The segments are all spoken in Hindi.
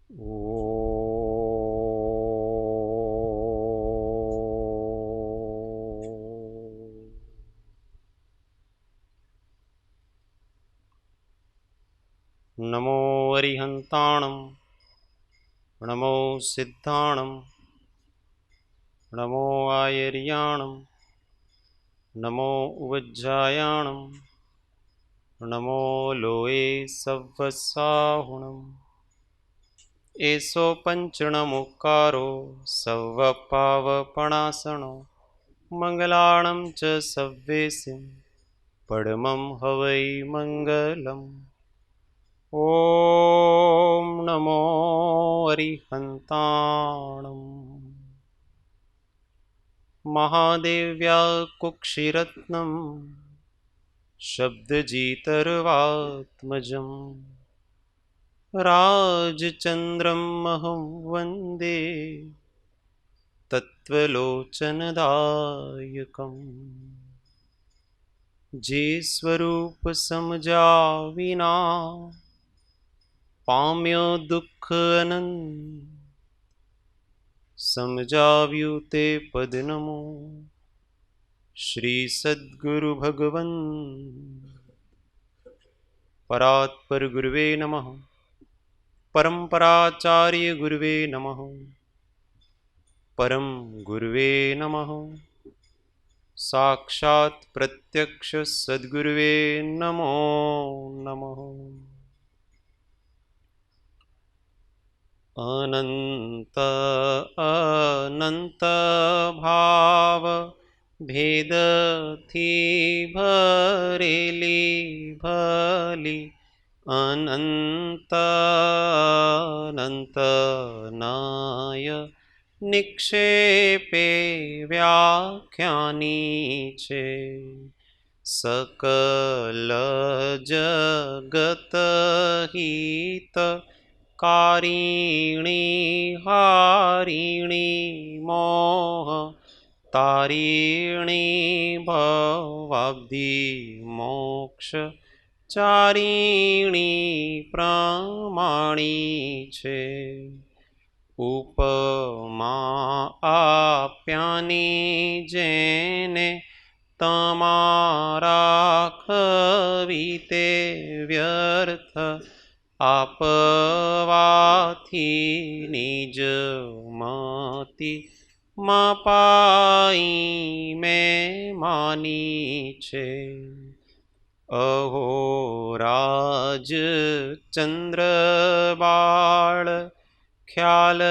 નમો અરિહંતાણં, નમો સિદ્ધાણં, નમો આયર્યાણં, નમો ઉવજ્જાયાણં, નમો લોએ સવ્વસાહુણં. એસો પંચણમુકારો સવ્વપાવપણાસણો મંગલાણં ચ સવ્વેસિં પડમં હવૈ મંગલમ. ઓમ નમો અરિહંતાણં. મહાદેવ્યા કુક્ષિરત્નમ શબ્દજીતર્વાત્મજં રાજચંદ્રમહં વંદે તત્વલોચનદાયકમ. જે સ્વરૂપ સમજ્યા વિના પામ્યો દુઃખ અનંત, સમજાવ્યું તે પદ નમો શ્રી સદ્ગુરુ ભગવન. પરાત્પર ગુરુવે નમઃ. પરંપરાચાર્ય ગુરુવે નમઃ. પરમ ગુરુવે નમઃ. સાક્ષાત પ્રત્યક્ષ સદ્ગુરુવે નમો નમઃ. અનંત અનંત ભાવ ભેદથી ભરેલી ભલી અનંત અનંત નાય નિક્ષેપે વ્યાખ્યાની છે. સકલ જગત હિત કારિણી હારિણી મોહ તારિણી ભવાબ્ધિ મોક્ષ ચારિણી પ્રમાણી છે. ઉપમા આપ્યાની જેને તમારા ખવી તે વ્યર્થ આપવાથી નિજ મતિ મપાઈ મેં માની છે. અહો રાજ ચંદ્ર બાળ ખ્યાલ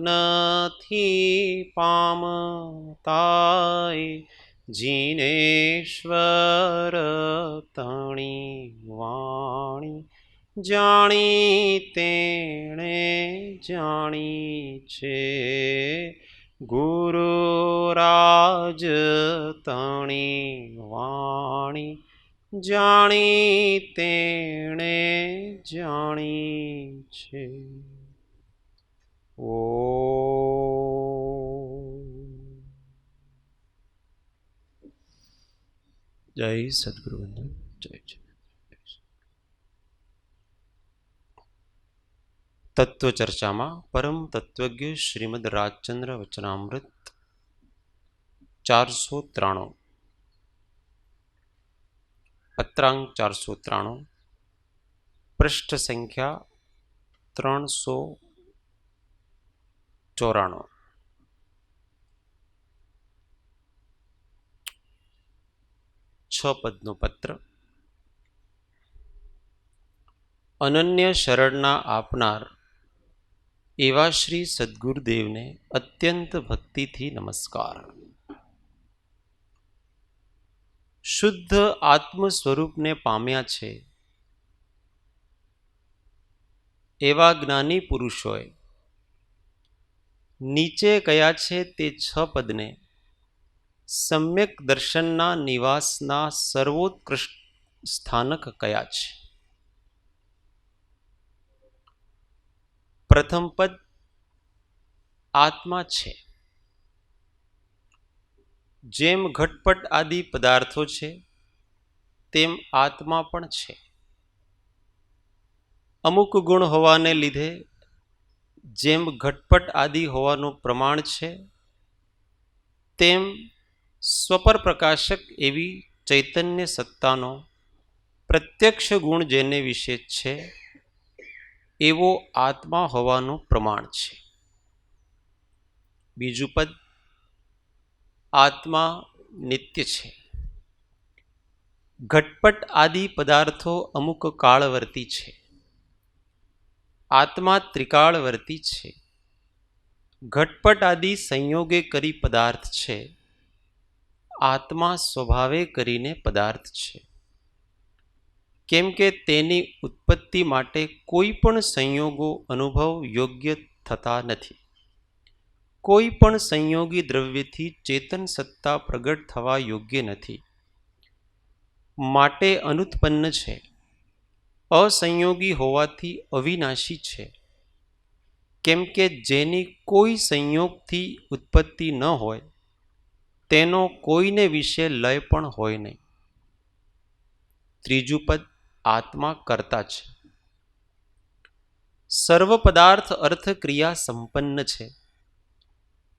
નથી પામતાય જીનેશ્વર તણી વાણી જાણી તેણે જાણી છે. ગુરુ રાજ તણી વાણી જાણી તેણે જાણી છે. ઓ જય સદગુરુ વંદન. જય જય. તત્વ ચર્ચામાં પરમ તત્વજ્ઞ શ્રીમદ રાજચંદ્ર વચનામૃત 493, પત્રાંક 493, પૃષ્ઠ સંખ્યા 394. છ પદનો પત્ર. અનન્ય શરણના આપનાર એવા શ્રી સદ્ગુરુદેવને અત્યંત ભક્તિથી નમસ્કાર. શુદ્ધ આત્મ સ્વરૂપને પામ્યા છે એવા જ્ઞાની પુરુષોએ નીચે કયા છે તે છ પદને સમ્યક દર્શનના નિવાસના સર્વોત્કૃષ્ટ સ્થાનક કયા છે. પ્રથમ પદ આત્મા છે. જેમ ઘટપટ આદિ પદાર્થો છે તેમ આત્મા પણ છે. અમુક ગુણ હોવાને લીધે જેમ ઘટપટ આદિ હોવાનું પ્રમાણ છે, તેમ સ્વપર પ્રકાશક એવી ચૈતન્ય સત્તાનો પ્રત્યક્ષ ગુણ જેને વિશે છે એવો આત્મા હોવાનું પ્રમાણ છે. બીજું પદ, આત્મા નિત્ય છે. ઘટપટ આદિ પદાર્થો અમુક કાળવર્તી છે. આત્મા ત્રિકાળવર્તી છે. ઘટપટ આદિ સંયોગે કરી પદાર્થ છે. આત્મા સ્વભાવે કરીને પદાર્થ છે. કેમ કે તેની ઉત્પત્તિ માટે કોઈ પણ સંયોગો અનુભવ યોગ્ય થતા નથી. કોઈ પણ સંયોગી દ્રવ્યથી ચેતન સત્તા પ્રગટ થવા યોગ્ય નથી. માટે અનુત્પન્ન છે. અસંયોગી હોવાથી અવિનાશી છે. કેમ કે જેની કોઈ સંયોગથી ઉત્પત્તિ ન હોય તેનો કોઈને વિશે લય પણ હોય નહીં. ત્રીજું પદ, આત્મા કર્તા છે. સર્વ પદાર્થ અર્થ ક્રિયા સંપન્ન છે.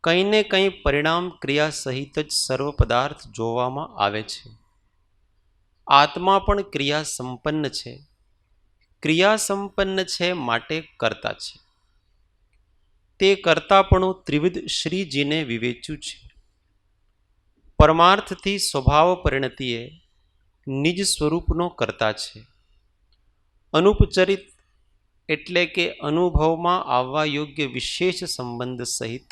કંઈ ને કંઈ પરિણામ ક્રિયા સહિત જ સર્વ પદાર્થ જોવામાં આવે છે. આત્મા પણ ક્રિયા સંપન્ન છે. ક્રિયા સંપન્ન છે માટે કર્તા છે. તે કર્તાપણું ત્રિવિધ શ્રીજીને વિવેચ્યું છે. પરમાર્થથી સ્વભાવ પરિણતિએ નિજ સ્વરૂપનો કર્તા છે. અનુપચરિત એટલે કે અનુભવમાં આવવા યોગ્ય વિશેષ સંબંધ સહિત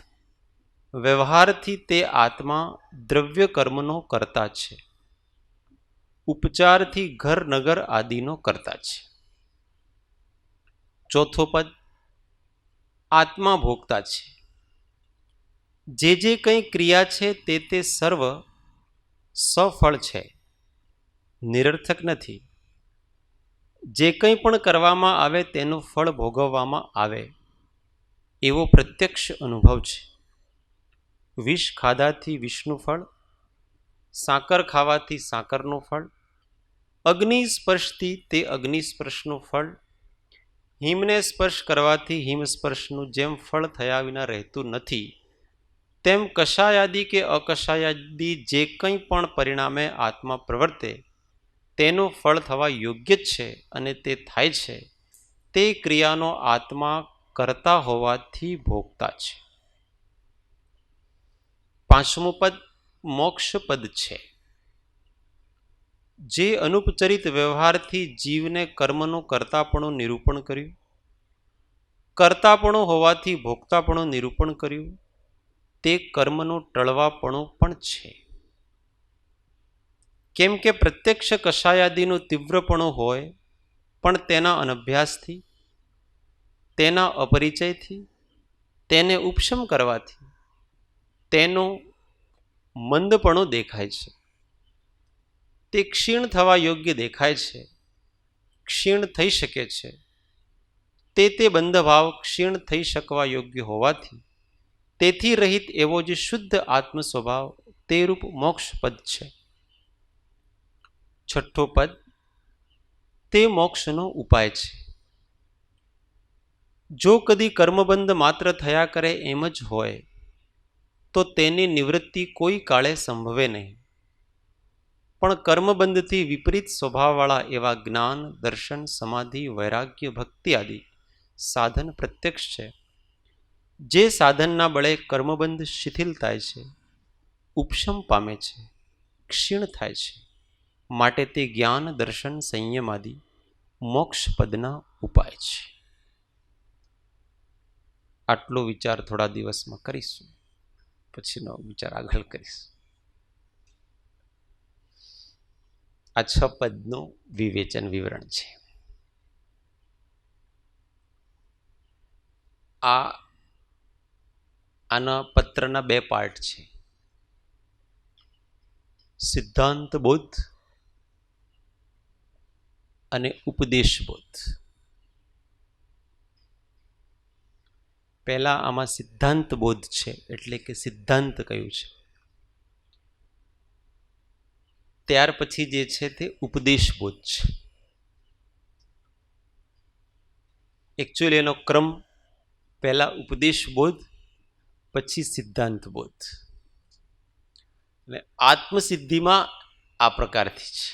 વ્યવહારથી તે આત્મા દ્રવ્ય કર્મનો કર્તા છે. ઉપચારથી ઘર નગર આદિનો કર્તા છે. ચોથો પદ, આત્મા ભોગતા છે. જે કંઈ ક્રિયા છે તે સર્વ સફળ છે, નિરર્થક નથી. જે કંઈ પણ કરવામાં આવે તેનું ફળ ભોગવવામાં આવે એવો પ્રત્યક્ષ અનુભવ છે. વિષ ખાધાથી વિષનું ફળ, સાકર ખાવાથી સાકરનું ફળ, અગ્નિ સ્પર્શથી તે અગ્નિ સ્પર્શનું ફળ, હિમને સ્પર્શ કરવાથી હિમ સ્પર્શનું જેમ ફળ થયા વિના રહેતું નથી, તેમ કષાયાદી કે અકષાયાદી જે કંઈ પણ પરિણામે આત્મા પ્રવર્તે તેનું ફળ થવા યોગ્ય જ છે અને તે થાય છે. તે ક્રિયાનો આત્મા કરતા હોવાથી ભોગતા છે. પાંચમું પદ, મોક્ષ પદ છે. જે અનુપચરિત વ્યવહારથી જીવને કર્મનું કર્તાપણું નિરૂપણ કર્યું, કર્તાપણું હોવાથી ભોગતાપણું નિરૂપણ કર્યું, તે કર્મનું ટળવાપણું પણ છે. કેમ કે પ્રત્યક્ષ કષાયાદિનું તીવ્રપણું હોય પણ તેના અનભ્યાસથી, તેના અપરિચયથી, તેને ઉપશમ કરવાથી તેનું મંદપણું દેખાય છે. તે ક્ષીણ થવા યોગ્ય દેખાય છે, ક્ષીણ થઈ શકે છે. તે બંધભાવ ક્ષીણ થઈ શકવા યોગ્ય હોવાથી તેથી રહિત એવો જે શુદ્ધ આત્મ સ્વભાવ તે રૂપ મોક્ષ પદ છે. છઠ્ઠો પદ, તે મોક્ષનો ઉપાય છે. જો કદી કર્મબંધ માત્ર થયા કરે એમ જ હોય તો તેની નિવૃત્તિ કોઈ કાળે સંભવે નહીં. પણ કર્મબંધથી વિપરીત સ્વભાવવાળા એવા જ્ઞાન, દર્શન, સમાધિ, વૈરાગ્ય, ભક્તિ આદિ સાધન પ્રત્યક્ષ છે. જે સાધનના બળે કર્મબંધ શિથિલ થાય છે, ઉપશમ પામે છે, ક્ષીણ થાય છે. માટે તે જ્ઞાન, દર્શન, સંયમ આદિ મોક્ષ પદના ઉપાય છે. આટલો વિચાર થોડા દિવસમાં કરીશું, પછીનો વિચાર આગળ કરીશું. આ 6 પદનું વિવેચન વિવરણ છે. આના પત્રના 2 પાર્ટ છે. સિદ્ધાંત બોધ અને ઉપદેશ બોધ. પહેલા આમાં સિદ્ધાંત બોધ છે, એટલે કે સિદ્ધાંત કયું છે. ત્યાર પછી જે છે તે ઉપદેશ બોધ છે. એકચ્યુઅલી એનો ક્રમ પહેલા ઉપદેશ બોધ, પછી સિદ્ધાંત બોધ. અને આત્મસિદ્ધિમાં આ પ્રકારથી છે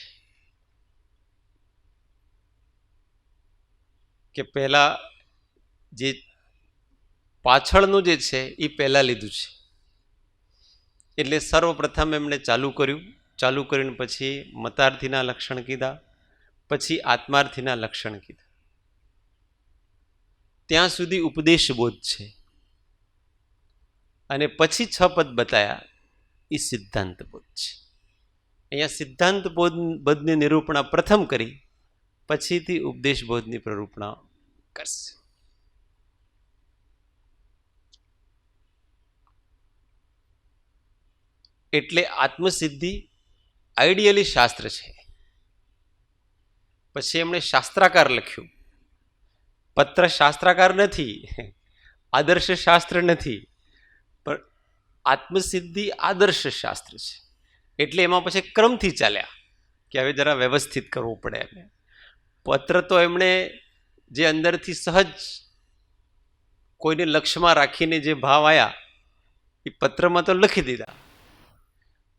કે પહેલા જે પાછળનું જે છે એ પહેલા લીધું છે. એટલે સર્વપ્રથમ એમણે ચાલુ કરીને પછી મતાર્થીના લક્ષણ કીધા, પછી આત્માર્થીના લક્ષણ કીધા. ત્યાં સુધી ઉપદેશ બોધ છે. અને પછી 6 પદ બતાયા એ સિદ્ધાંત બોધ છે. અહીંયા સિદ્ધાંત બોધની નિરૂપણા પ્રથમ કરી, પછીથી ઉપદેશ બોધની પ્રરૂપણા કરશે. એટલે આત્મસિદ્ધિ આઈડિયલી શાસ્ત્ર છે. પછી એમણે શાસ્ત્રાકાર લખ્યું. પત્ર શાસ્ત્રાકાર નથી, આદર્શ શાસ્ત્ર નથી, પણ આત્મસિદ્ધિ આદર્શ શાસ્ત્ર છે. એટલે એમાં પછી ક્રમથી ચાલ્યા કે હવે જરા વ્યવસ્થિત કરવું પડે. એને પત્ર તો એમણે જે અંદરથી સહજ કોઈને લક્ષ્યમાં રાખીને જે ભાવ આવ્યા એ પત્રમાં તો લખી દીધા.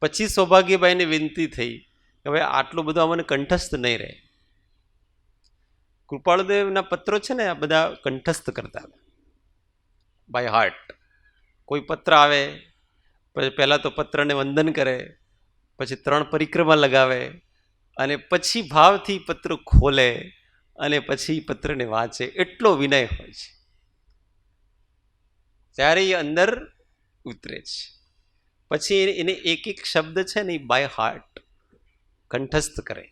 પછી સૌભાગ્યબાઈને વિનંતી થઈ કે હવે આટલું બધું અમને કંઠસ્થ નહીં રહે. કૃપાળુદેવના પત્રો છે ને આ બધા કંઠસ્થ કરતા બાય હાર્ટ. કોઈ પત્ર આવે પછી પહેલાં તો પત્રને વંદન કરે, પછી 3 પરિક્રમા લગાવે, અને પછી ભાવથી પત્ર ખોલે, અને પછી પત્રને વાંચે. એટલો વિનય હોય છે ત્યારે એ અંદર ઉતરે છે. પછી એને એક એક શબ્દ છે ને એ બાય હાર્ટ કંઠસ્થ કરે.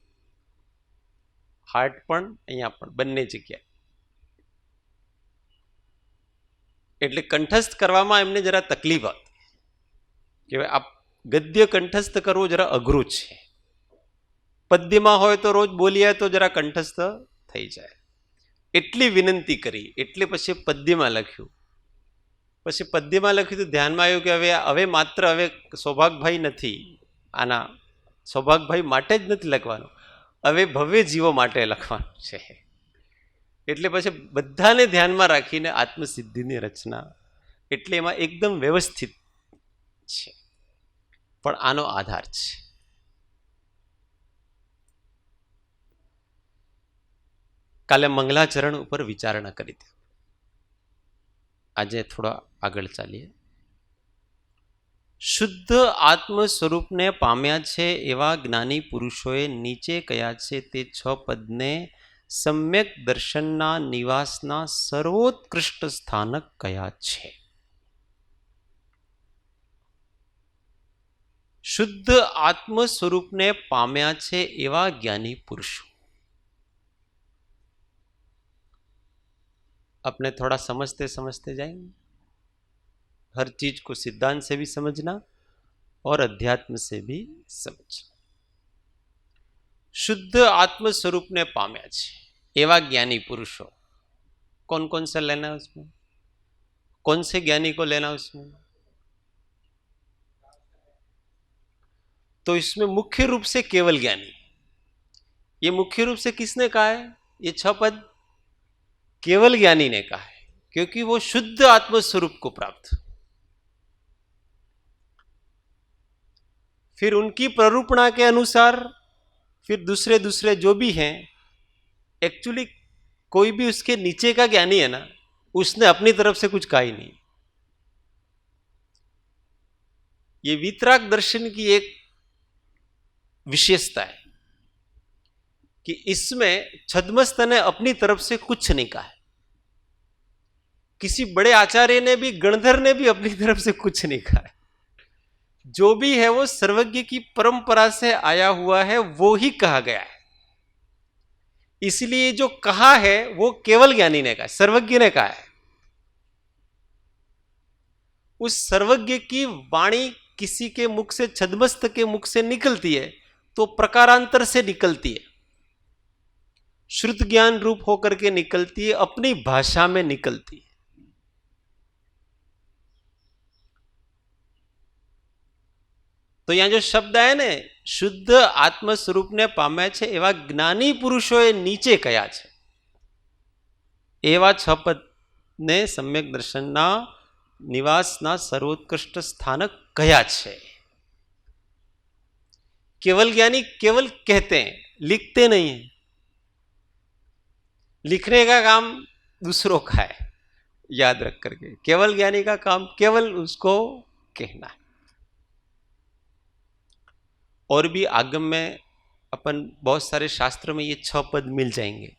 હાર્ટ પણ અહીંયા પણ બંને જગ્યાએ. એટલે કંઠસ્થ કરવામાં એમને જરા તકલીફ હતી કે આ ગદ્ય કંઠસ્થ કરવું જરા અઘરું છે. પદ્યમાં હોય તો રોજ બોલીએ તો જરા કંઠસ્થ થઈ જાય. એટલી વિનંતી કરી એટલે પછી પદ્યમાં લખ્યું. પછી પદ્યમાં લખ્યું તો ધ્યાનમાં આવ્યું કે હવે માત્ર સૌભાગભાઈ નથી, આના સૌભાગભાઈ માટે જ નથી લખવાનું, હવે ભવ્ય જીવો માટે લખવાનું છે. એટલે પછી બધાને ધ્યાનમાં રાખીને આત્મસિદ્ધિની રચના. એટલે એમાં એકદમ વ્યવસ્થિત છે, પણ આનો આધાર છે. કાલે મંગલાચરણ ઉપર વિચારણા કરી હતી. આજે થોડા આગળ ચાલીએ. શુદ્ધ આત્મ સ્વરૂપને પામ્યા છે એવા જ્ઞાની પુરુષોએ નીચે કયા છે તે 6 પદને સમ્યક દર્શનના નિવાસના સર્વોત્કૃષ્ટ સ્થાનક કયા છે. શુદ્ધ આત્મ સ્વરૂપને પામ્યા છે એવા જ્ઞાની પુરુષો. अपने थोड़ा समझते समझते जाएंगे. हर चीज को सिद्धांत से भी समझना और अध्यात्म से भी समझना. शुद्ध आत्म स्वरूप ने पाम्या छे एवा ज्ञानी पुरुषों. कौन कौन से लेना है उसमें? कौन से ज्ञानी को लेना उसमें? तो इसमें मुख्य रूप से केवल ज्ञानी. ये मुख्य रूप से किसने कहा है? ये 6 पद केवल ज्ञानी ने कहा है, क्योंकि वो शुद्ध आत्म स्वरूप को प्राप्त. फिर उनकी प्ररूपणा के अनुसार फिर दूसरे जो भी हैं, एक्चुअली कोई भी उसके नीचे का ज्ञानी है ना, उसने अपनी तरफ से कुछ कहा ही नहीं. ये वितराग दर्शन की एक विशेषता है कि इसमें छद्मस्त ने अपनी तरफ से कुछ नहीं कहा है. किसी बड़े आचार्य ने भी, गणधर ने भी अपनी तरफ से कुछ नहीं कहा है. जो भी है वो सर्वज्ञ की परंपरा से आया हुआ है, वो ही कहा गया है. इसलिए जो कहा है वो केवल ज्ञानी ने कहा है, सर्वज्ञ ने कहा है. उस सर्वज्ञ की वाणी किसी के मुख से, छद्मस्त के मुख से निकलती है तो प्रकारांतर से निकलती है, श्रुत ज्ञान रूप होकर के निकलती है, अपनी भाषा में निकलती है. तो यहां जो शब्द है ने, शुद्ध आत्म स्वरूप ने पाम्या छे एवा ज्ञानी पुरुषोए नीचे कया छे, एवा 6 पद ને સમ્યક દર્શનના નિવાસના સર્વોત્કૃષ્ટ સ્થાનક કયા છે? केवल ज्ञानी केवल कहते हैं, लिखते नहीं है। लिखने का काम दूसरों का है, याद रख करके। केवल ज्ञानी का काम केवल उसको कहना है। और भी आगम में अपन बहुत सारे शास्त्र में ये 6 पद मिल जाएंगे।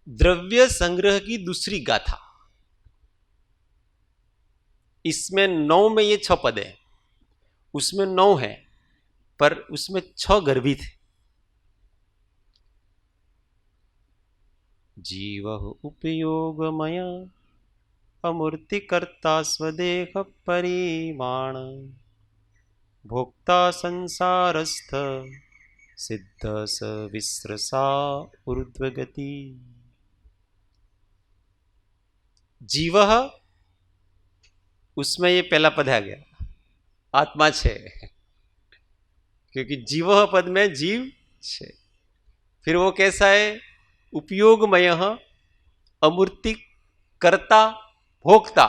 द्रव्य संग्रह की दूसरी गाथा, इसमें 9 में ये 6 पद है, उसमें 9 है, पर उसमें 6 गर्भित है। जीव उपयोगमय अमूर्तिकर्ता स्वदेह परिमाण भोक्ता संसारस्थ सिद्ध स विस्रसा ऊर्ध्वगति। जीव, उसमें ये पहला पद आ गया, आत्मा छे, क्योंकि जीव पद में जीव छे। फिर वो कैसा है? उपयोगमय अमूर्ति कर्ता भोक्ता।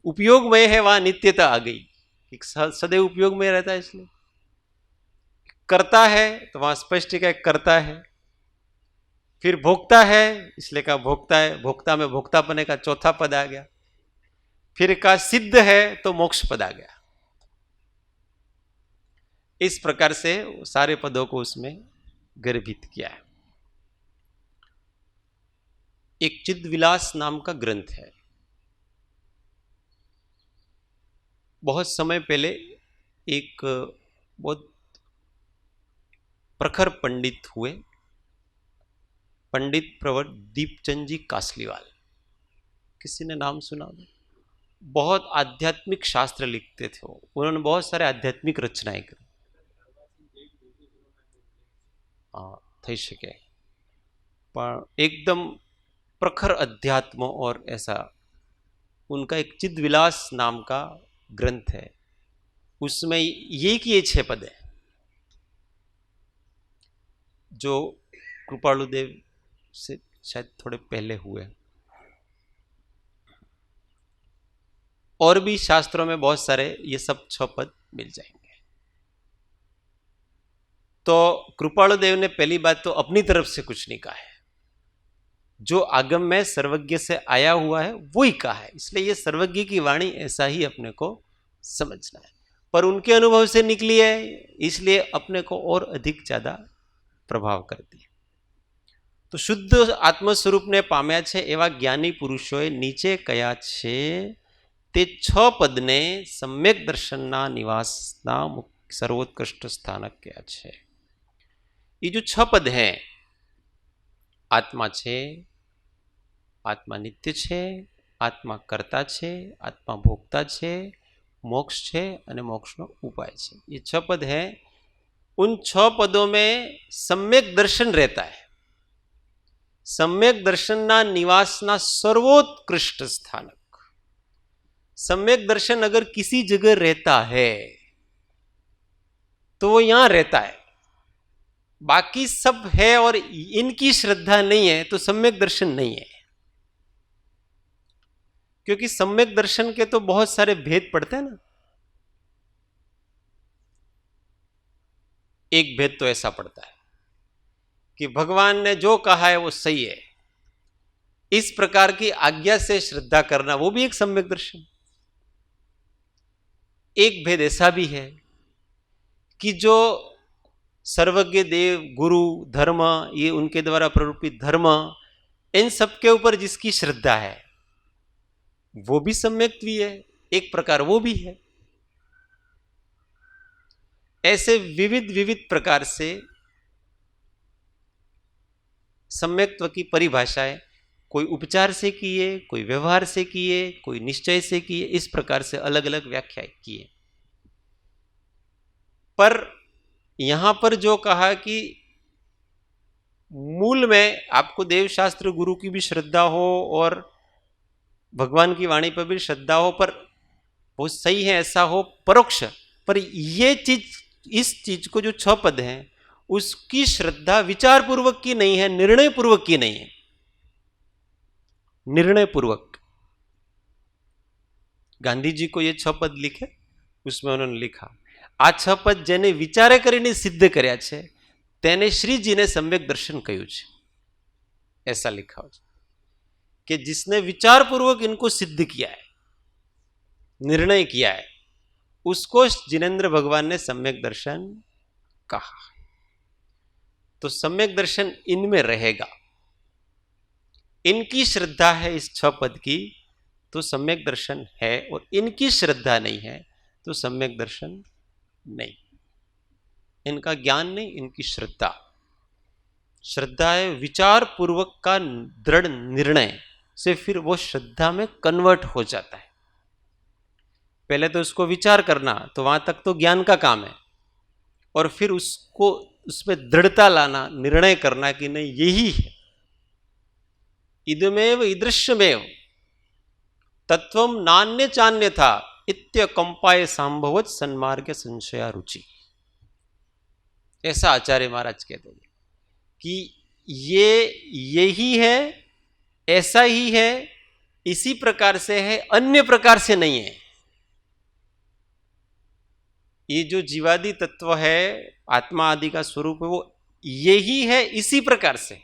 उपयोगमय है, वहां नित्यता आ गई, सदैव उपयोग में रहता है, इसलिए करता है तो वहां स्पष्ट है करता है। फिर भोक्ता है, इसलिए कहा भोक्ता है, भोक्ता में भोक्तापने का चौथा पद आ गया। फिर का सिद्ध है तो मोक्ष पद आ गया। इस प्रकार से सारे पदों को उसमें गर्भित किया है। एक चिद्विलास नाम का ग्रंथ है। बहुत समय पहले एक बहुत प्रखर पंडित हुए, पंडित प्रवर दीपचंद जी कासलीवाल, किसी ने नाम सुना? बहुत आध्यात्मिक शास्त्र लिखते थे वो। उन्होंने बहुत सारे आध्यात्मिक रचनाएं करी। થઈ શકે, પણ एकदम प्रखर अध्यात्म और ऐसा उनका एक चिद्विलास नाम का ग्रंथ है। उसमें ये कि ये 6 पद है जो कृपालुदेव से शायद थोड़े पहले हुए। और भी शास्त्रों में बहुत सारे ये सब 6 पद मिल जाएंगे। तो कृपालुदेव ने पहली बात तो अपनी तरफ से कुछ नहीं कहा है, जो आगम में सर्वज्ञ से आया हुआ है वो ही कहा है। इसलिए ये सर्वज्ञ की वाणी ऐसा ही अपने को समझना है, पर उनके अनुभव से निकली है, इसलिए अपने को और अधिक ज्यादा प्रभाव करती है। तो शुद्ध आत्म स्वरूप ने पाम्या छे एवा ज्ञानी पुरुषोए नीचे कया छे ते 6 पदने सम्यक दर्शनना निवासना सर्वोत्कृष्ट स्थानक क्या छे। ये जो 6 पद हैं, आत्मा छे, आत्मा नित्य छे, आत्मा कर्ता छे, आत्मा भोक्ता छे, मोक्ष छे अने मोक्षनो उपाय छे। ये 6 पद हैं। उन 6 पदों में सम्यक दर्शन रहता है। सम्यक दर्शनना निवासना सर्वोत्कृष्ट स्थानक। सम्यक दर्शन अगर किसी जगह रहता है तो वो यहां रहता है, बाकी सब है और इनकी श्रद्धा नहीं है तो सम्यक दर्शन नहीं है। क्योंकि सम्यक दर्शन के तो बहुत सारे भेद पड़ते हैं ना। एक भेद तो ऐसा पड़ता है कि भगवान ने जो कहा है वो सही है, इस प्रकार की आज्ञा से श्रद्धा करना, वो भी एक सम्यक दर्शन। एक भेद ऐसा भी है कि जो सर्वज्ञ देव, गुरु, धर्म, ये उनके द्वारा प्ररूपित धर्म, इन सबके ऊपर जिसकी श्रद्धा है वो भी सम्यक भी है, एक प्रकार वो भी है। ऐसे विविध विविध प्रकार से सम्यक्त्व की परिभाषाएं कोई उपचार से किए, कोई व्यवहार से किए, कोई निश्चय से किए, इस प्रकार से अलग अलग व्याख्या किए। पर यहां पर जो कहा कि मूल में आपको देवशास्त्र गुरु की भी श्रद्धा हो और भगवान की वाणी पर भी श्रद्धा हो, पर वो सही है ऐसा हो परोक्ष, पर ये चीज, इस चीज को जो 6 पद हैं उसकी श्रद्धा विचार पूर्वक की नहीं है, निर्णय पूर्वक की नहीं है। निर्णय पूर्वक गांधी जी को ये 6 पद लिखे, उसमें उन्होंने लिखा, आ 6 पद जेने विचारे करीने सिद्ध कर्या छे तेने श्रीजीने सम्यक दर्शन कह्યું છે। ऐसा लिखा हो कि जिसने विचार पूर्वक इनको सिद्ध किया है, निर्णय किया है, उसको जिनेंद्र भगवान ने सम्यक दर्शन कहा। तो सम्यक दर्शन इनमें रहेगा। इनकी श्रद्धा है इस 6 पद की तो सम्यक दर्शन है, और इनकी श्रद्धा नहीं है तो सम्यक दर्शन नहीं। इनका ज्ञान नहीं, इनकी श्रद्धा। श्रद्धा है विचार पूर्वक का दृढ़ निर्णय से फिर वो श्रद्धा में कन्वर्ट हो जाता है। पहले तो उसको विचार करना, तो वहां तक तो ज्ञान का काम है, और फिर उसको उसमें दृढ़ता लाना, निर्णय करना कि नहीं यही है। इदमेव ईदृश्यमेव तत्वम नान्य चान्य था इत्य कंपाय संभवत सन्मार्ग संशया रुचि। ऐसा आचार्य महाराज कहते हैं कि ये यही है, ऐसा ही है, इसी प्रकार से है, अन्य प्रकार से नहीं है। ये जो जीवादि तत्व है, आत्मा आदि का स्वरूप है, वो यही है, इसी प्रकार से,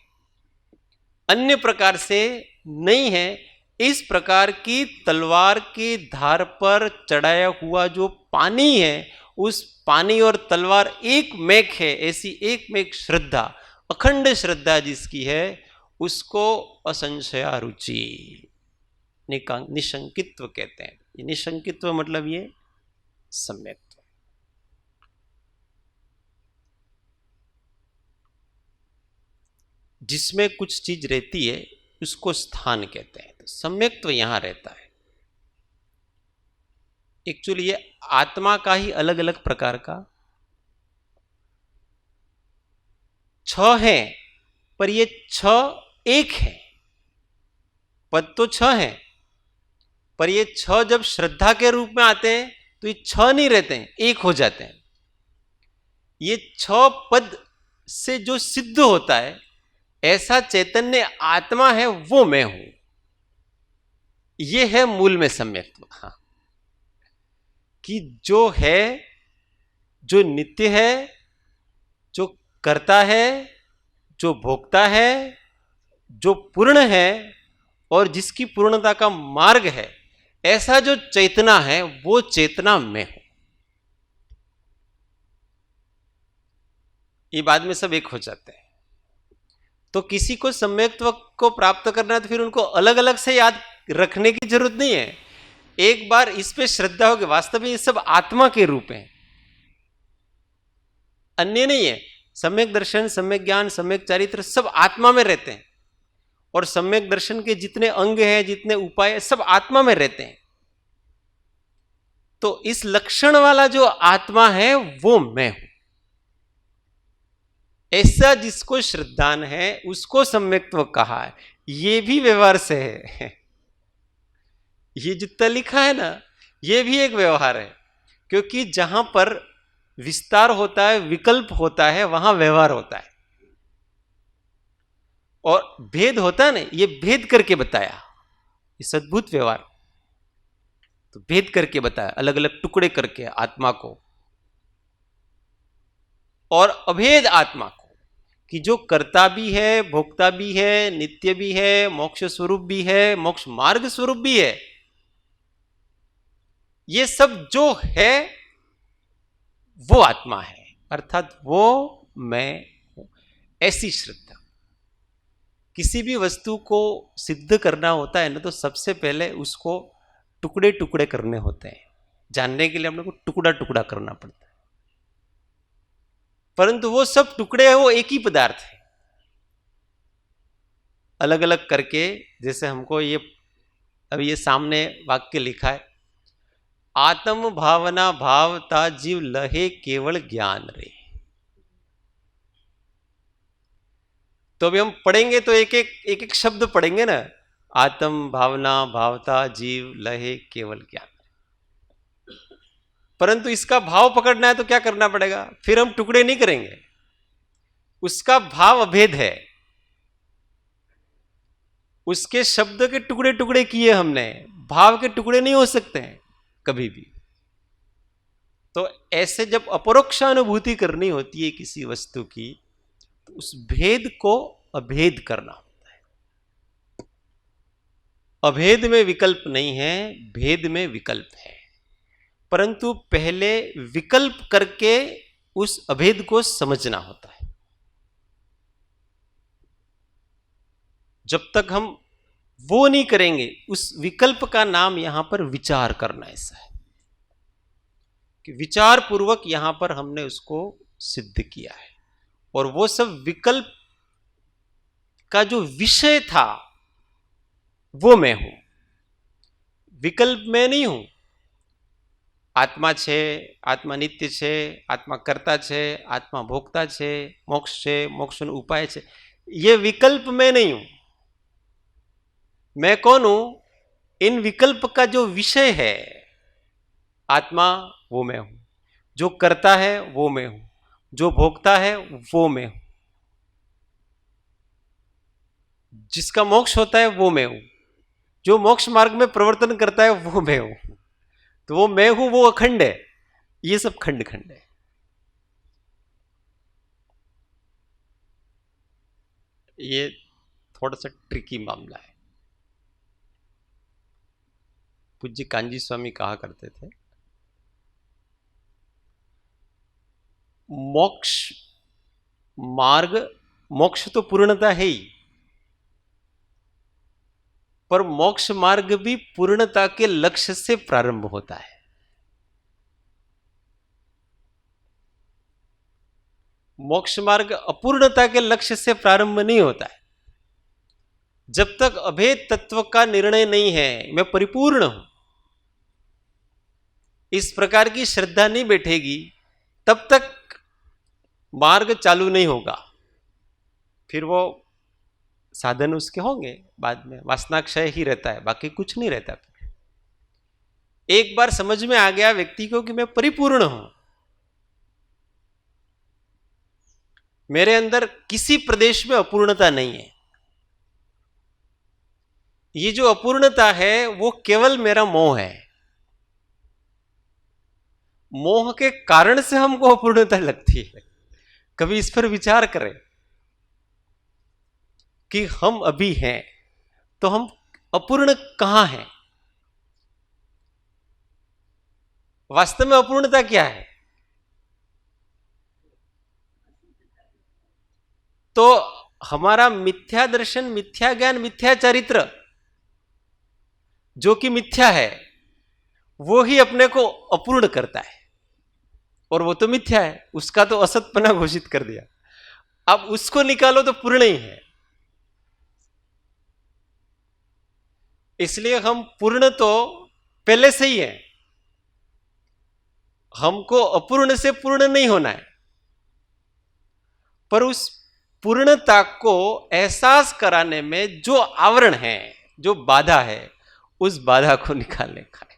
अन्य प्रकार से नहीं है। इस प्रकार की तलवार की धार पर चढ़ाया हुआ जो पानी है, उस पानी और तलवार एक मेक है, ऐसी एक मेक श्रद्धा, अखंड श्रद्धा जिसकी है, उसको असंशया रुचि, निशंकित्व कहते हैं। निशंकित्व मतलब ये सम्यक्त्व। जिसमें कुछ चीज रहती है उसको स्थान कहते हैं। तो सम्यक्त्व यहां रहता है। एक्चुअली ये आत्मा का ही अलग अलग प्रकार का 6 है, पर ये 6 एक है। पद तो 6 है, पर ये 6 जब श्रद्धा के रूप में आते हैं तो ये 6 नहीं रहते हैं, एक हो जाते हैं। ये 6 पद से जो सिद्ध होता है, ऐसा चैतन्य आत्मा है, वो मैं हूं। ये है मूल में सम्यक्त्व। हाँ, कि जो है, जो नित्य है, जो करता है, जो भोगता है, जो पूर्ण है और जिसकी पूर्णता का मार्ग है, ऐसा जो चेतना है, वो चेतना मैं हूं। ये बाद में सब एक हो जाते हैं। तो किसी को सम्यक्त्व को प्राप्त करना है तो फिर उनको अलग अलग से याद रखने की जरूरत नहीं है। एक बार इस पे श्रद्धा होगी, वास्तव में ये सब आत्मा के रूप हैं, अन्य नहीं है। सम्यक दर्शन, सम्यक ज्ञान, सम्यक चारित्र सब आत्मा में रहते हैं, और सम्यक दर्शन के जितने अंग हैं, जितने उपाय हैं, सब आत्मा में रहते हैं। तो इस लक्षण वाला जो आत्मा है वो मैं हूं। ऐसा जिसको श्रद्धान है उसको सम्यक्त्व कहा है। ये भी व्यवहार से है। ये जितना लिखा है ना, ये भी एक व्यवहार है, क्योंकि जहां पर विस्तार होता है, विकल्प होता है, वहां व्यवहार होता है, और भेद होता है ना, ये भेद करके बताया, ये सद्भुत व्यवहार। तो भेद करके बताया, अलग अलग टुकड़े करके आत्मा को, और अभेद आत्मा को, कि जो कर्ता भी है, भोक्ता भी है, नित्य भी है, मोक्ष स्वरूप भी है, मोक्ष मार्ग स्वरूप भी है। ये सब जो है वो आत्मा है, अर्थात वो मैं हूं। ऐसी श्रद्धा। किसी भी वस्तु को सिद्ध करना होता है ना, तो सबसे पहले उसको टुकड़े टुकड़े करने होते हैं। जानने के लिए हम लोग को टुकड़ा टुकड़ा करना पड़ता है, परंतु वो सब टुकड़े हैं, वो एक ही पदार्थ है। अलग अलग करके, जैसे हमको ये अभी ये सामने वाक्य लिखा है, आत्म भावना भावता जीव लहे केवल ज्ञान रे। तो अभी हम पढ़ेंगे तो एक एक शब्द पढ़ेंगे ना, आत्म भावना भावता जीव लहे केवल ज्ञान। परंतु इसका भाव पकड़ना है तो क्या करना पड़ेगा? फिर हम टुकड़े नहीं करेंगे, उसका भाव अभेद है। उसके शब्द के टुकड़े टुकड़े किए हमने, भाव के टुकड़े नहीं हो सकते हैं कभी भी। तो ऐसे जब अपरोक्षानुभूति करनी होती है किसी वस्तु की, तो उस भेद को अभेद करना होता है। अभेद में विकल्प नहीं है, भेद में विकल्प है, परंतु पहले विकल्प करके उस अभेद को समझना होता है। जब तक हम वो नहीं करेंगे, उस विकल्प का नाम यहां पर विचार करना ऐसा है कि विचार पूर्वक यहां पर हमने उसको सिद्ध किया है। और वो सब विकल्प का जो विषय था वो मैं हूं, विकल्प मैं नहीं हूं। आत्मा छे, आत्मा नित्य छे, आत्मा कर्ता छे, आत्मा भोक्ता छे, मोक्ष छे, मोक्षનો उपाय छे, ये विकल्प मैं नहीं हूं। मैं कौन हूं? इन विकल्प का जो विषय है आत्मा, वो मैं हूं। जो करता है वो मैं हूं, जो भोगता है वो मैं हूं, जिसका मोक्ष होता है वो मैं हूं, जो मोक्ष मार्ग में प्रवर्तन करता है वो मैं हूं। तो वो मैं हूं, वो अखंड है, ये सब खंड खंड है। ये थोड़ा सा ट्रिकी मामला है। पूज्य कांजी स्वामी कहा करते थे, मोक्ष मार्ग, मोक्ष तो पूर्णता है ही, पर मोक्ष मार्ग भी पूर्णता के लक्ष्य से प्रारंभ होता है। मोक्ष मार्ग अपूर्णता के लक्ष्य से प्रारंभ नहीं होता है। जब तक अभेद तत्व का निर्णय नहीं है, मैं परिपूर्ण हूं, इस प्रकार की श्रद्धा नहीं बैठेगी, तब तक मार्ग चालू नहीं होगा। फिर वो साधन उसके होंगे, बाद में वासनाक्षय ही रहता है, बाकी कुछ नहीं रहता। एक बार समझ में आ गया व्यक्ति को कि मैं परिपूर्ण हूं, मेरे अंदर किसी प्रदेश में अपूर्णता नहीं है, ये जो अपूर्णता है वो केवल मेरा मोह है। मोह के कारण से हमको अपूर्णता लगती है। कभी इस पर विचार करें कि हम अभी हैं तो हम अपूर्ण कहां हैं? वास्तव में अपूर्णता क्या है? तो हमारा मिथ्या दर्शन, मिथ्या ज्ञान, मिथ्या चरित्र जो कि मिथ्या है, वो ही अपने को अपूर्ण करता है। और वो तो मिथ्या है, उसका तो असतपना घोषित कर दिया। अब उसको निकालो तो पूर्ण ही है। इसलिए हम पूर्ण तो पहले से ही है, हमको अपूर्ण से पूर्ण नहीं होना है, पर उस पूर्णता को एहसास कराने में जो आवरण है, जो बाधा है, उस बाधा को निकालने का है।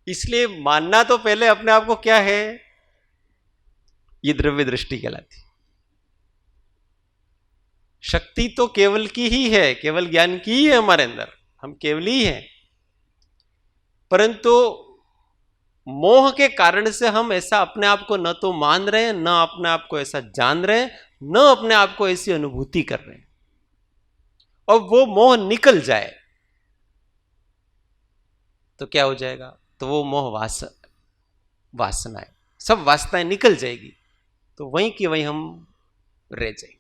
इसलिए मानना तो पहले अपने आप को क्या है, ये द्रव्य दृष्टि कहलाती। शक्ति तो केवल की ही है, केवल ज्ञान की ही है हमारे अंदर, हम केवल ही हैं। परंतु मोह के कारण से हम ऐसा अपने आप को न तो मान रहे हैं, न अपने आप को ऐसा जान रहे हैं, न अपने आप को ऐसी अनुभूति कर रहे हैं। और वो मोह निकल जाए तो क्या हो जाएगा? तो वो मोह वासनाएं, सब वासनाएं निकल जाएगी, तो वहीं की वहीं हम रह जाएंगे।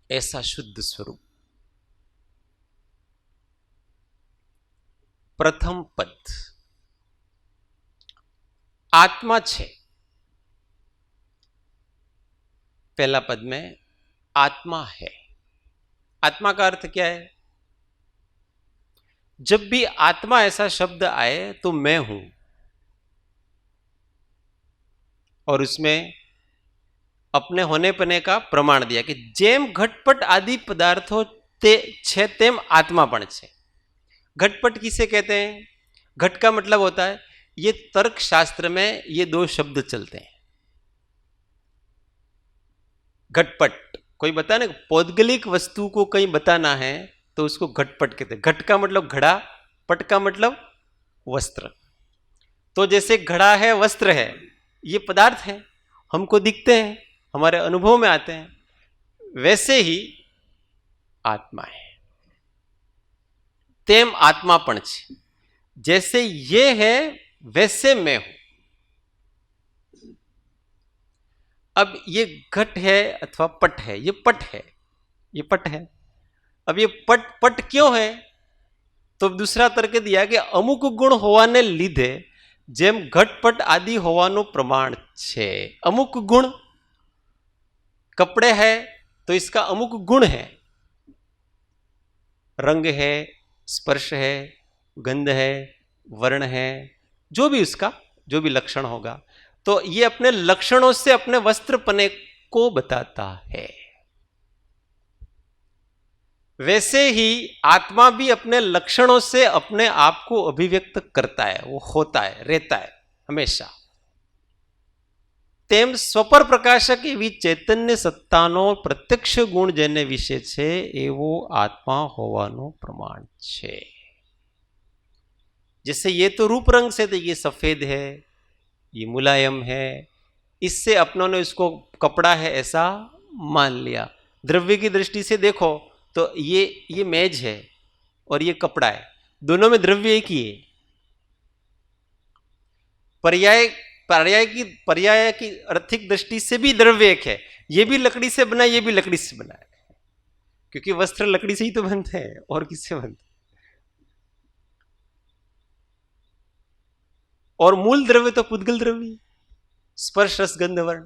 ऐसा शुद्ध स्वरूप। प्रथम पद आत्मा छे, पहला पद में आत्मा है। आत्मा का अर्थ क्या है? जब भी आत्मा ऐसा शब्द आए तो मैं हूं, और उसमें अपने होने पने का प्रमाण दिया कि जेम घटपट आदि पदार्थों छे तेम आत्मा पण छे। घटपट किसे कहते हैं? घट का मतलब होता है ये तर्क शास्त्र में ये दो शब्द चलते हैं। घटपट, कोई बताए ना, पौद्गलिक वस्तु को कहीं बताना है तो उसको घटपट कहते हैं। घट का मतलब घड़ा, पट का मतलब वस्त्र। तो जैसे घड़ा है, वस्त्र है, ये पदार्थ है, हमको दिखते हैं, हमारे अनुभव में आते हैं, वैसे ही आत्मा है। तेम आत्मापण छे, जैसे ये है वैसे मैं हूं। अब ये घट है अथवा पट है, ये पट है, ये पट है। अब ये पट पट क्यों है? तो दूसरा तर्क दिया कि अमुक गुण होवाने લીધે જેમ ઘટપટ આદિ હોવાનું પ્રમાણ છે। અમુક ગુણ, कपड़े है तो इसका अमुक गुण है, रंग है, स्पर्श है, गंध है, वर्ण है, जो भी उसका जो भी लक्षण होगा, तो ये अपने लक्षणों से अपने वस्त्रपने को बताता है। वैसे ही आत्मा भी अपने लक्षणों से अपने आप को अभिव्यक्त करता है, वो होता है, रहता है हमेशा। તેમ સ્વપર પ્રકાશક એવી ચૈતન્ય સત્તાનો પ્રત્યક્ષ ગુણ જેને વિશે છે એવો આત્મા હોવાનું પ્રમાણ છે। जैसे ये तो रूप रंग से, तो ये सफेद है, ये मुलायम है, इससे अपनों ने उसको कपड़ा है ऐसा मान लिया। द्रव्य की दृष्टि से देखो तो ये मेज है और ये कपड़ा है, दोनों में द्रव्य एक ही है। पर्याय की आर्थिक दृष्टि से भी द्रव्य एक है, ये भी लकड़ी से बना, ये भी लकड़ी से बना है, क्योंकि वस्त्र लकड़ी से ही तो बनते हैं, और किससे बनते हैं? और मूल द्रव्य तो पुद्गल द्रव्य, स्पर्श रस गंध वर्ण।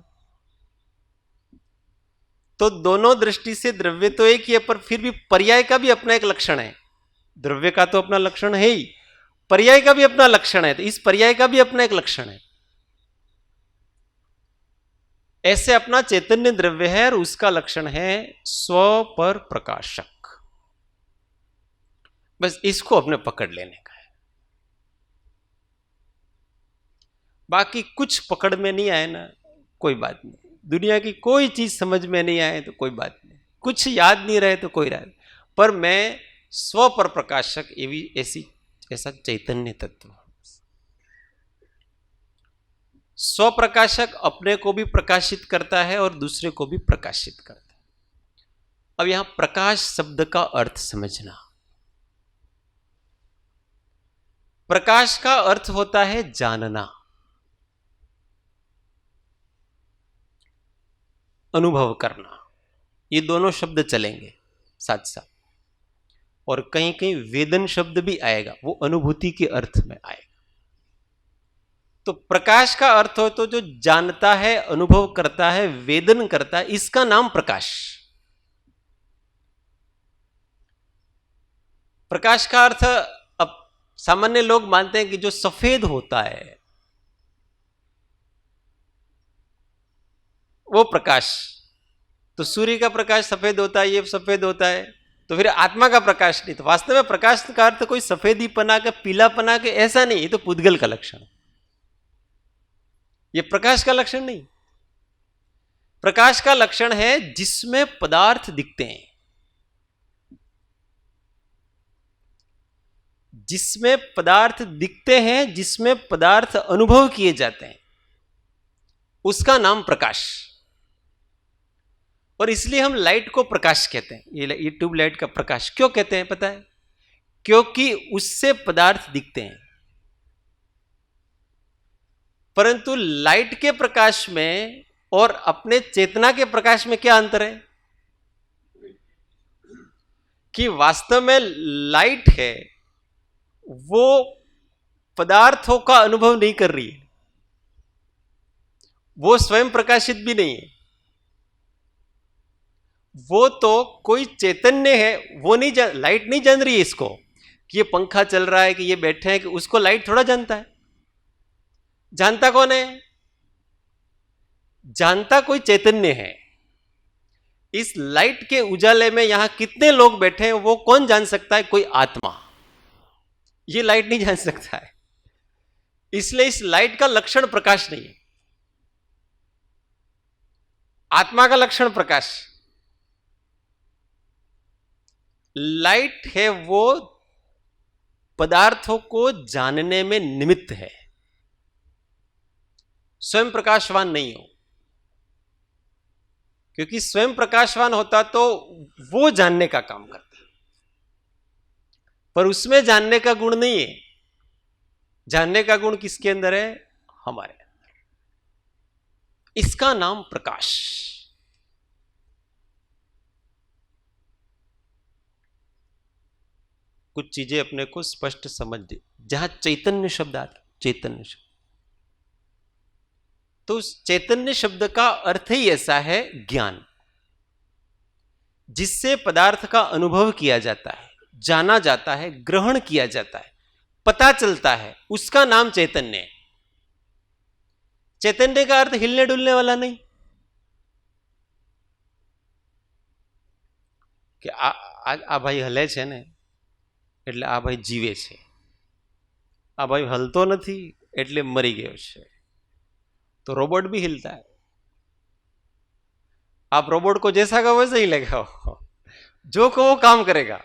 तो दोनों दृष्टि से द्रव्य तो एक ही है, पर फिर भी पर्याय का भी अपना एक लक्षण है। द्रव्य का तो अपना लक्षण है ही, पर्याय का भी अपना लक्षण है, तो इस पर्याय का भी अपना एक लक्षण है। ऐसे अपना चैतन्य द्रव्य है और उसका लक्षण है स्वपर प्रकाशक। बस इसको अपने पकड़ लेने का है। बाकी कुछ पकड़ में नहीं आए ना, कोई बात नहीं। दुनिया की कोई चीज समझ में नहीं आए तो कोई बात नहीं, कुछ याद नहीं रहे तो कोई राय, पर मैं स्वपर प्रकाशक ऐसा चैतन्य तत्व। स्वप्रकाशक अपने को भी प्रकाशित करता है और दूसरे को भी प्रकाशित करता है। अब यहां प्रकाश शब्द का अर्थ समझना। प्रकाश का अर्थ होता है जानना, अनुभव करना। ये दोनों शब्द चलेंगे साथ साथ, और कहीं कहीं वेदन शब्द भी आएगा, वो अनुभूति के अर्थ में आएगा। तो प्रकाश का अर्थ हो तो जो जानता है, अनुभव करता है, वेदन करता है, इसका नाम प्रकाश। प्रकाश का अर्थ अब सामान्य लोग मानते हैं कि जो सफेद होता है वो प्रकाश, तो सूर्य का प्रकाश सफेद होता है, ये सफेद होता है, तो फिर आत्मा का प्रकाश नहीं। तो वास्तव में प्रकाश का अर्थ कोई सफेदी पना के, पीला पना के, ऐसा नहीं, ये तो पुद्गल का लक्षण, ये प्रकाश का लक्षण नहीं। प्रकाश का लक्षण है जिसमें पदार्थ दिखते हैं, जिसमें पदार्थ दिखते हैं, जिसमें पदार्थ अनुभव किए जाते हैं, उसका नाम प्रकाश। और इसलिए हम लाइट को प्रकाश कहते हैं। ये ट्यूबलाइट का प्रकाश क्यों कहते हैं पता है? क्योंकि उससे पदार्थ दिखते हैं। परंतु लाइट के प्रकाश में और अपने चेतना के प्रकाश में क्या अंतर है? कि वास्तव में लाइट है वो पदार्थों का अनुभव नहीं कर रही है, वो स्वयं प्रकाशित भी नहीं है, वो तो कोई चैतन्य है, वो नहीं लाइट नहीं जान रही है इसको कि ये पंखा चल रहा है, कि ये बैठे हैं, कि उसको लाइट थोड़ा जानता है। जानता कौन है? जानता कोई चैतन्य है। इस लाइट के उजाले में यहां कितने लोग बैठे हैं वो कौन जान सकता है? कोई आत्मा। ये लाइट नहीं जान सकता है। इसलिए इस लाइट का लक्षण प्रकाश नहीं है। आत्मा का लक्षण प्रकाश। लाइट है वो पदार्थों को जानने में निमित्त है, स्वयं प्रकाशवान नहीं हो। क्योंकि स्वयं प्रकाशवान होता तो वो जानने का काम करता, पर उसमें जानने का गुण नहीं है। जानने का गुण किसके अंदर है? हमारे अंदर। इसका नाम प्रकाश। कुछ चीजें अपने को स्पष्ट समझ दे। जहां चैतन्य शब्द आता, चैतन्य शब्द, तो उस चैतन्य शब्द का अर्थ ही ऐसा है ज्ञान, जिससे पदार्थ का अनुभव किया जाता है, जाना जाता है, ग्रहण किया जाता है, पता चलता है, उसका नाम चैतन्य है। चैतन्य का अर्थ हिलने डुलने वाला नहीं कि आ भाई हले છે ને એટલે આ ભાઈ જીવે છે, આ ભાઈ હલતો નથી એટલે મરી ગયો છે। तो रोबोट भी हिलता है, आप रोबोट को जैसा कहो वैसा ही लेगा, जो कहो काम करेगा।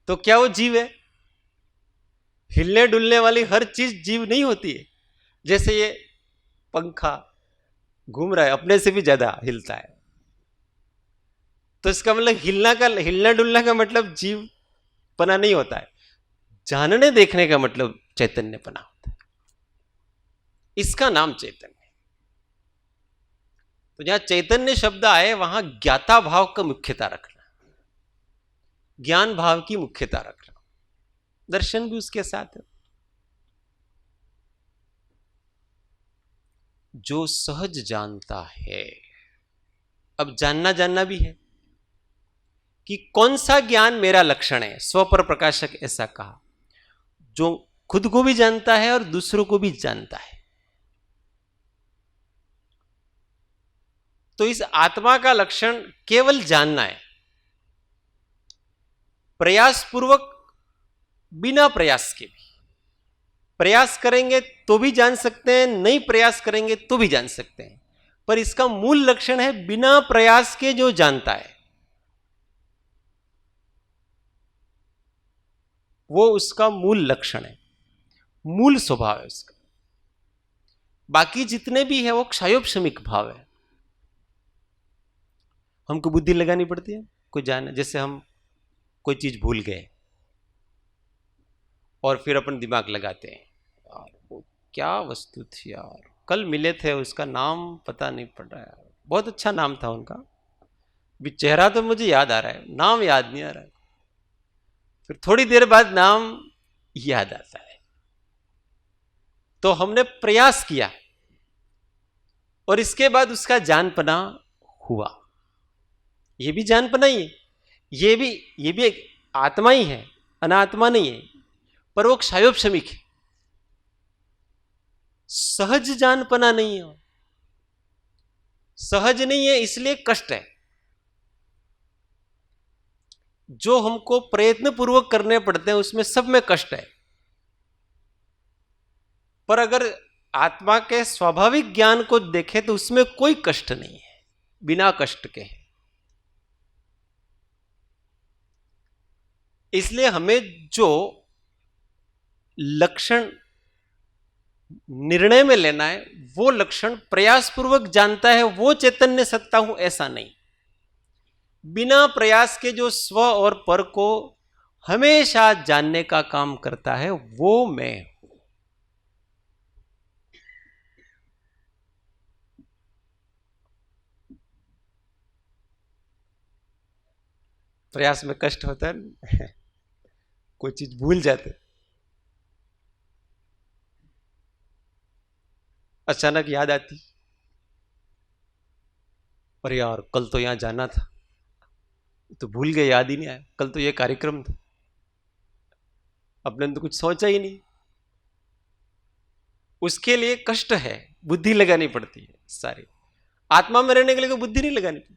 तो क्या वो जीव है? हिलने डुलने वाली हर चीज जीव नहीं होती है। जैसे ये पंखा घूम रहा है, अपने से भी ज्यादा हिलता है, तो इसका मतलब हिलना डुलना का मतलब जीव पना नहीं होता है। जानने देखने का मतलब चैतन्य पना होता है। इसका नाम चैतन्य। तो जहां चैतन्य शब्द आए वहां ज्ञाता भाव का मुख्यता रखना, ज्ञान भाव की मुख्यता रखना, दर्शन भी उसके साथ है। जो सहज जानता है, अब जानना भी है कि कौन सा ज्ञान मेरा लक्षण है। स्वपर प्रकाशक ऐसा कहा, जो खुद को भी जानता है और दूसरों को भी जानता है। तो इस आत्मा का लक्षण केवल जानना है, प्रयास पूर्वक, बिना प्रयास के भी। प्रयास करेंगे तो भी जान सकते हैं, नहीं प्रयास करेंगे तो भी जान सकते हैं, पर इसका मूल लक्षण है बिना प्रयास के जो जानता है वो उसका मूल लक्षण है, मूल स्वभाव है उसका। बाकी जितने भी है वो क्षयोपशमिक भाव है। हमको बुद्धि लगानी पड़ती है कोई जाने, जैसे हम कोई चीज भूल गए और फिर अपन दिमाग लगाते हैं, यार वो क्या वस्तु थी यार, कल मिले थे, उसका नाम पता नहीं पड़ रहा है, बहुत अच्छा नाम था उनका, भी चेहरा तो मुझे याद आ रहा है, नाम याद नहीं आ रहा है। फिर थोड़ी देर बाद नाम याद आता है। तो हमने प्रयास किया और इसके बाद उसका जानपना हुआ। ये भी जानपना ही है, ये भी एक आत्मा ही है, अनात्मा नहीं है, पर वो क्षयोपशमिक है, सहज जानपना नहीं है। सहज नहीं है इसलिए कष्ट है। जो हमको प्रयत्न पूर्वक करने पड़ते हैं उसमें सब में कष्ट है। पर अगर आत्मा के स्वाभाविक ज्ञान को देखें तो उसमें कोई कष्ट नहीं है, बिना कष्ट के है। इसलिए हमें जो लक्षण निर्णय में लेना है वो लक्षण प्रयास पूर्वक जानता है वो चैतन्य सत्ता हूं, ऐसा नहीं। बिना प्रयास के जो स्व और पर को हमेशा जानने का काम करता है वो मैं हूं। प्रयास में कष्ट होता है, कोई चीज भूल जाते, अचानक याद आती, पर यार कल तो यहां जाना था, तो भूल गए, याद ही नहीं आया, कल तो ये कार्यक्रम था, अपने तो कुछ सोचा ही नहीं। उसके लिए कष्ट है, बुद्धि लगानी पड़ती है सारी। आत्मा में रहने के लिए कोई बुद्धि नहीं लगानी पड़ती।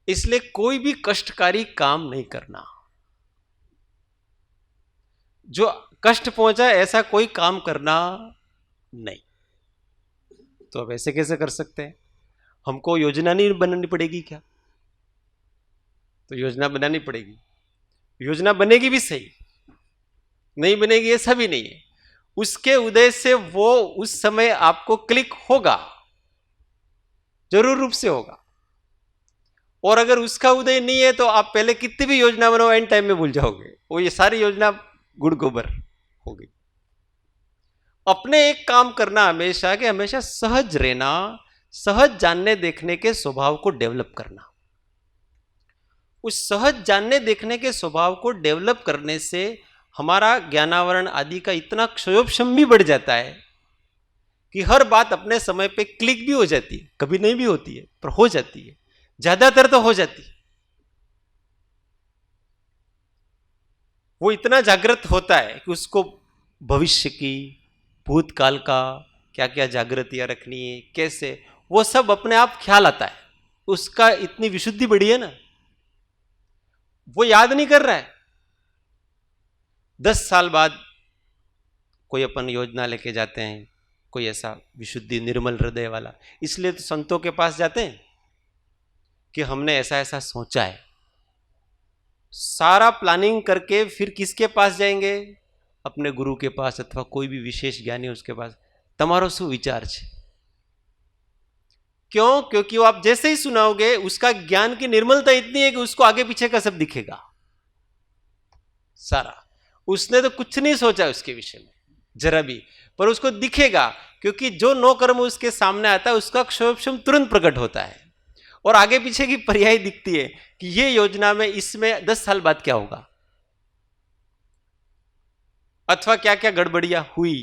इसलिए कोई भी कष्टकारी काम नहीं करना। जो कष्ट पहुंचा ऐसा कोई काम करना नहीं। तो अब ऐसे कैसे कर सकते हैं? हमको योजना नहीं बनानी पड़ेगी क्या? तो योजना बनानी पड़ेगी। योजना बनेगी भी सही, नहीं बनेगी ऐसा भी नहीं है। उसके उदय से वो उस समय आपको क्लिक होगा, जरूर रूप से होगा। और अगर उसका उदय नहीं है तो आप पहले कितनी भी योजना बनाओ एंड टाइम में भूल जाओगे, वो ये सारी योजना गुड़ गोबर हो गई। अपने एक काम करना हमेशा कि हमेशा सहज रहना, सहज जानने देखने के स्वभाव को डेवलप करना। उस सहज जानने देखने के स्वभाव को डेवलप करने से हमारा ज्ञानावरण आदि का इतना क्षयोपशम भी बढ़ जाता है कि हर बात अपने समय पे क्लिक भी हो जाती है। कभी नहीं भी होती है पर हो जाती है, ज्यादातर तो हो जाती है। वो इतना जागृत होता है कि उसको भविष्य की, भूतकाल का क्या क्या जागृतियां रखनी है, कैसे, वो सब अपने आप ख्याल आता है। उसका इतनी विशुद्धि बढ़ी है ना, वो याद नहीं कर रहा है। 10 साल बाद कोई अपन योजना लेके जाते हैं, कोई ऐसा विशुद्धि निर्मल हृदय वाला, इसलिए तो संतों के पास जाते हैं कि हमने ऐसा ऐसा सोचा है। सारा प्लानिंग करके फिर किसके पास जाएंगे? अपने गुरु के पास अथवा कोई भी विशेष ज्ञानी उसके पास। તમારો શું विचार છે? क्यों? क्योंकि वो आप जैसे ही सुनाओगे उसका ज्ञान की निर्मलता इतनी है कि उसको आगे पीछे का सब दिखेगा सारा। उसने तो कुछ नहीं सोचा उसके विषय में जरा भी, पर उसको दिखेगा, क्योंकि जो नो कर्म उसके सामने आता है उसका क्षोभशम तुरंत प्रकट होता है और आगे पीछे की पर्याय दिखती है कि ये योजना में इसमें 10 साल बाद क्या होगा, अथवा क्या क्या गड़बड़ियां हुई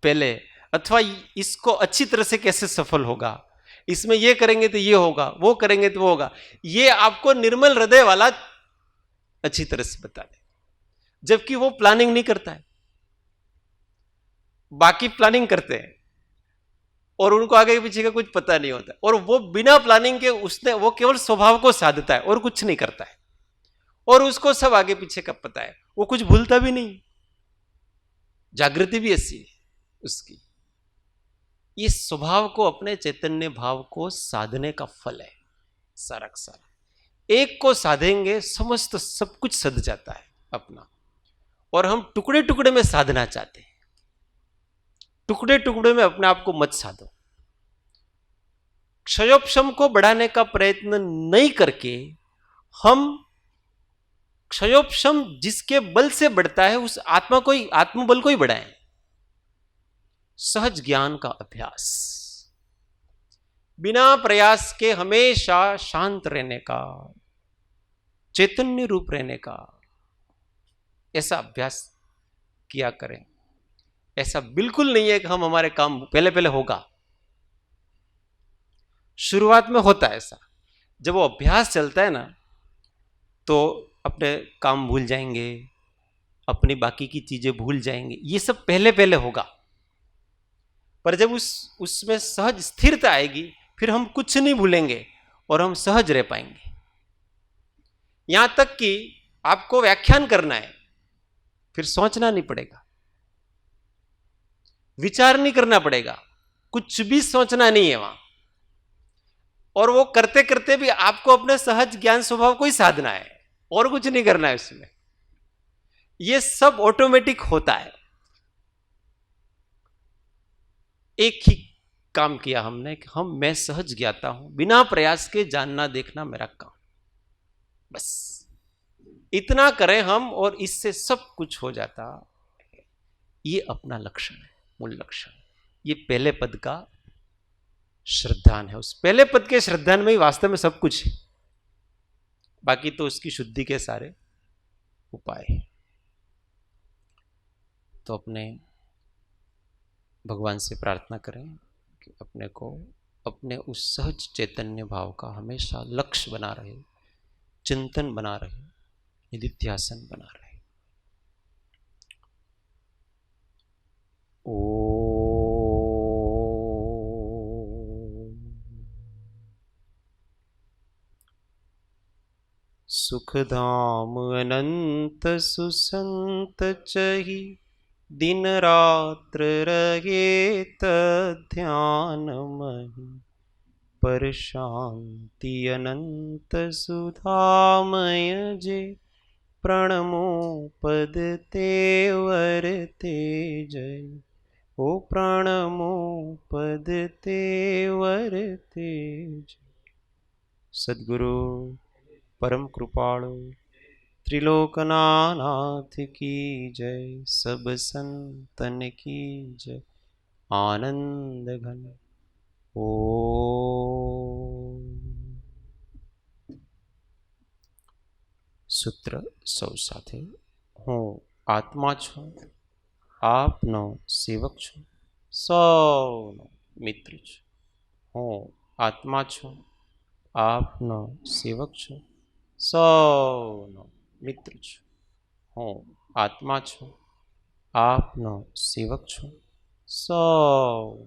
पहले, अथवा इसको अच्छी तरह से कैसे सफल होगा, इसमें ये करेंगे तो ये होगा, वो करेंगे तो वो होगा। ये आपको निर्मल हृदय वाला अच्छी तरह से बता दे, जबकि वो प्लानिंग नहीं करता है। बाकी प्लानिंग करते हैं और उनको आगे पीछे का कुछ पता नहीं होता, और वो बिना प्लानिंग के उसने वो केवल स्वभाव को साधता है और कुछ नहीं करता है, और उसको सब आगे पीछे का पता है। वो कुछ भूलता भी नहीं, जागृति भी ऐसी है उसकी। इस स्वभाव को, अपने चैतन्य भाव को साधने का फल है सारा का सारा। एक को साधेंगे समस्त सब कुछ सध जाता है अपना, और हम टुकड़े टुकड़े में साधना चाहते हैं। टुकड़े टुकड़े में अपने आप को मत साधो। क्षयोपशम को बढ़ाने का प्रयत्न नहीं करके हम क्षयोपशम जिसके बल से बढ़ता है उस आत्मा को ही, आत्मबल को ही बढ़ाएं। सहज ज्ञान का अभ्यास, बिना प्रयास के हमेशा शांत रहने का, चैतन्य रूप रहने का, ऐसा अभ्यास किया करें। ऐसा बिल्कुल नहीं है कि हम हमारे काम पहले पहले होगा, शुरुआत में होता है ऐसा। जब वो अभ्यास चलता है ना तो अपने काम भूल जाएंगे, अपनी बाकी की चीजें भूल जाएंगे, ये सब पहले पहले होगा। पर जब उसमें सहज स्थिरता आएगी फिर हम कुछ नहीं भूलेंगे और हम सहज रह पाएंगे। यहां तक कि आपको व्याख्यान करना है, फिर सोचना नहीं पड़ेगा, विचार नहीं करना पड़ेगा, कुछ भी सोचना नहीं है वहां। और वो करते करते भी आपको अपने सहज ज्ञान स्वभाव को ही साधना है और कुछ नहीं करना है उसमें। ये सब ऑटोमेटिक होता है। एक ही काम किया हमने कि मैं सहज ज्ञाता हूं, बिना प्रयास के जानना देखना मेरा काम, बस इतना करें हम और इससे सब कुछ हो जाता। ये अपना लक्षण है, मूल लक्षण। ये पहले पद का श्रद्धान है। उस पहले पद के श्रद्धान में ही वास्तव में सब कुछ है, बाकी तो उसकी शुद्धि के सारे उपाय है। तो अपने भगवान से प्रार्थना करें कि अपने को अपने उस सहज चैतन्य भाव का हमेशा लक्ष्य बना रहे, चिंतन बना रहे, निधिध्यासन बना रहे। सुखधाम अनंत सुसंत चही दिन रात्र रहे तध्यान मही पर शांति अनंत सुधामय जे प्रणमो पद तेवर तेजय ओ प्रणमो पद तेवर तेज। सद्गुरु परम कृपाळु त्रिलोकनाथ की जय। सब संतन की जय। आनंद घन ओ सूत्र सौ साथे। હું આત્મા છું, આપનો સેવક છું, સૌનો મિત્ર છું। હું આત્મા છું, આપનો સેવક છું, સૌનો મિત્ર છું। હું આત્મા છું, આપનો સેવક છું, સૌ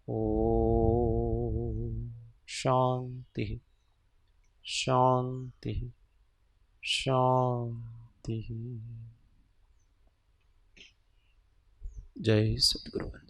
ઓમ શાંતિ શાંતિ શાંતિ। જય સદગુરુ।